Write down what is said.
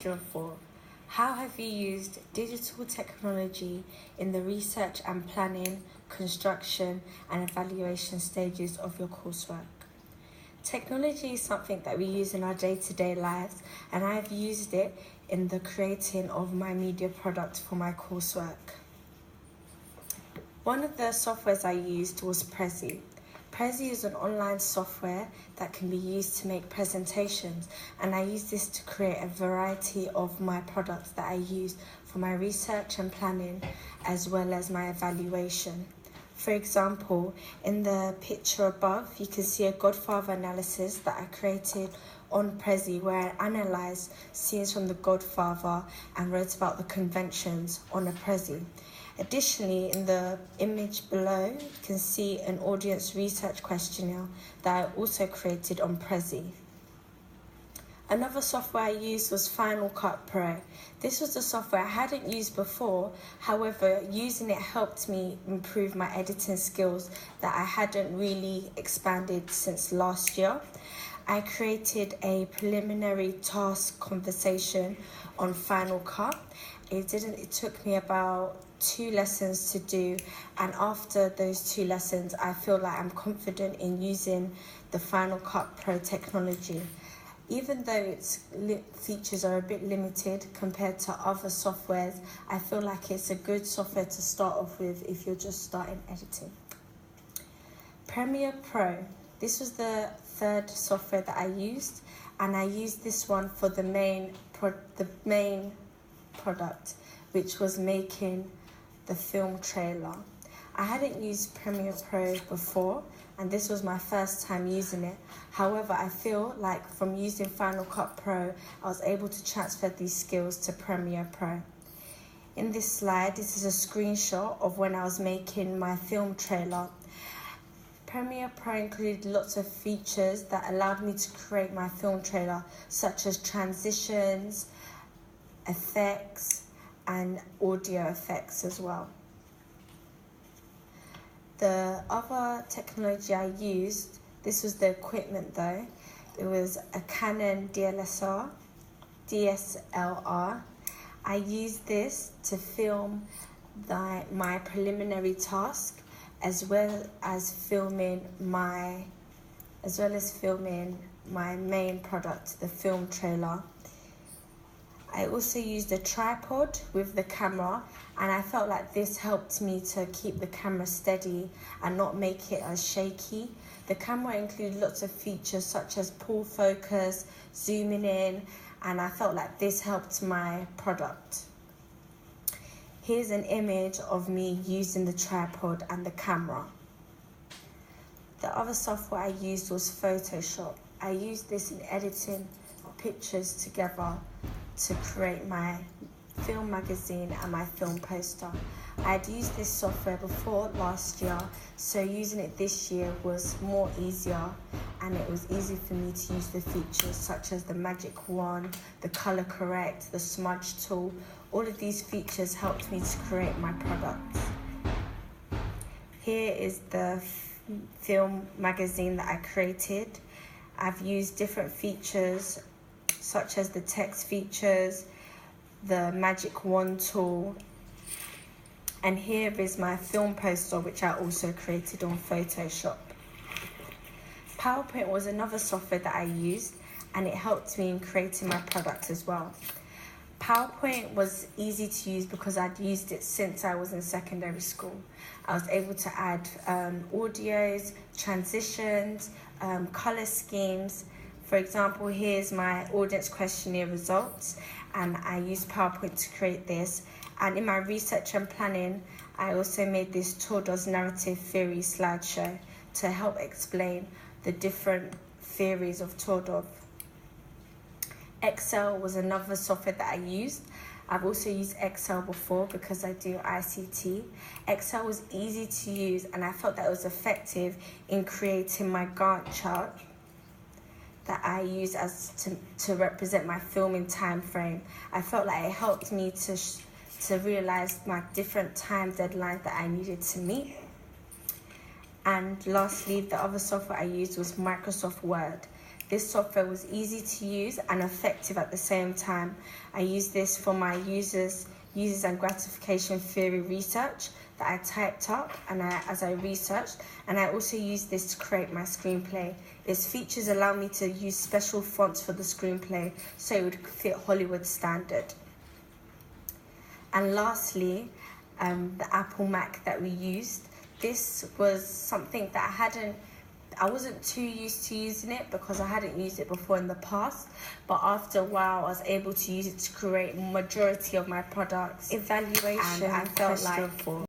Question 4. How have you used digital technology in the research and planning, construction and evaluation stages of your coursework? Technology is something that we use in our day-to-day lives, and I've used it in the creating of my media product for my coursework. One of the softwares I used was Prezi. Prezi is an online software that can be used to make presentations, and I use this to create a variety of my products that I use for my research and planning as well as my evaluation. For example, in the picture above, you can see a Godfather analysis that I created on Prezi, where I analysed scenes from The Godfather and wrote about the conventions on a Prezi. Additionally, in the image below, you can see an audience research questionnaire that I also created on Prezi. Another software I used was Final Cut Pro. This was the software I hadn't used before, however, using it helped me improve my editing skills that I hadn't really expanded since last year. I created a preliminary task conversation on Final Cut. It took me about 2 lessons to do, and after those 2 lessons I feel like I'm confident in using the Final Cut Pro technology. Even though its features are a bit limited compared to other softwares, I feel like it's a good software to start off with if you're just starting editing. Premiere Pro. This was the 3rd software that I used, and I used this one for the main product, which was making the film trailer. I hadn't used Premiere Pro before, and this was my first time using it. However, I feel like from using Final Cut Pro, I was able to transfer these skills to Premiere Pro. In this slide, this is a screenshot of when I was making my film trailer. Premiere Pro included lots of features that allowed me to create my film trailer, such as transitions, effects, and audio effects as well. The other technology I used, this was the equipment though, it was a Canon DSLR. I used this to film my preliminary task as well as filming my main product, the film trailer. I also used a tripod with the camera, and I felt like this helped me to keep the camera steady and not make it as shaky. The camera included lots of features such as pull focus, zooming in, and I felt like this helped my product. Here's an image of me using the tripod and the camera. The other software I used was Photoshop. I used this in editing pictures together to create my film magazine and my film poster. I'd used this software before last year, so using it this year was more easier, and it was easy for me to use the features such as the magic wand, the color correct, the smudge tool. All of these features helped me to create my products. Here is the film magazine that I created. I've used different features such as the text features, the magic wand tool, and here is my film poster, which I also created on Photoshop. PowerPoint was another software that I used, and it helped me in creating my product as well. PowerPoint was easy to use because I'd used it since I was in secondary school. I was able to add audios, transitions, color schemes. For example, here's my audience questionnaire results, and I used PowerPoint to create this. And in my research and planning, I also made this Todos narrative theory slideshow to help explain the different theories of Todor. Excel was another software that I used. I've also used Excel before because I do ICT. Excel was easy to use, and I felt that it was effective in creating my Gantt chart that I use to represent my filming time frame. I felt like it helped me to realize my different time deadlines that I needed to meet. And lastly, the other software I used was Microsoft Word. This software was easy to use and effective at the same time. I used this for my users and gratification theory research that I typed up as I researched, and I also used this to create my screenplay. Its features allow me to use special fonts for the screenplay so it would fit Hollywood standard. And lastly, the Apple Mac that we used. This was something that I wasn't too used to using it because I hadn't used it before in the past, but after a while I was able to use it to create majority of my products. Evaluation, and I felt like